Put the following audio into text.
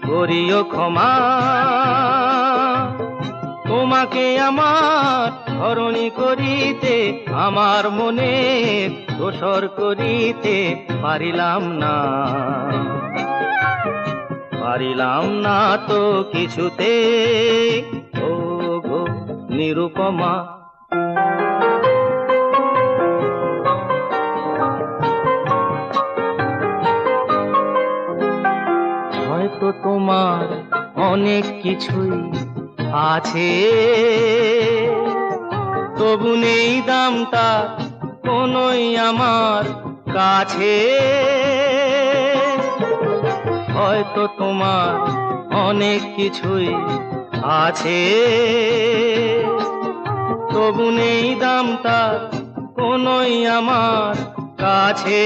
করিও ক্ষমা তোমাকে আমার ধরণী করিতে, আমার মনে দোসর করিতে পারিলাম না তো কিছুতে। ও গো নিরুপমা, হয়তো তোমার অনেক কিছুই আছে, তবু নেই দামটা কোনোই আমার কাছে। হয়তো তোমার অনেক কিছুই আছে, তবু নেই দামটা কোনোই আমার কাছে।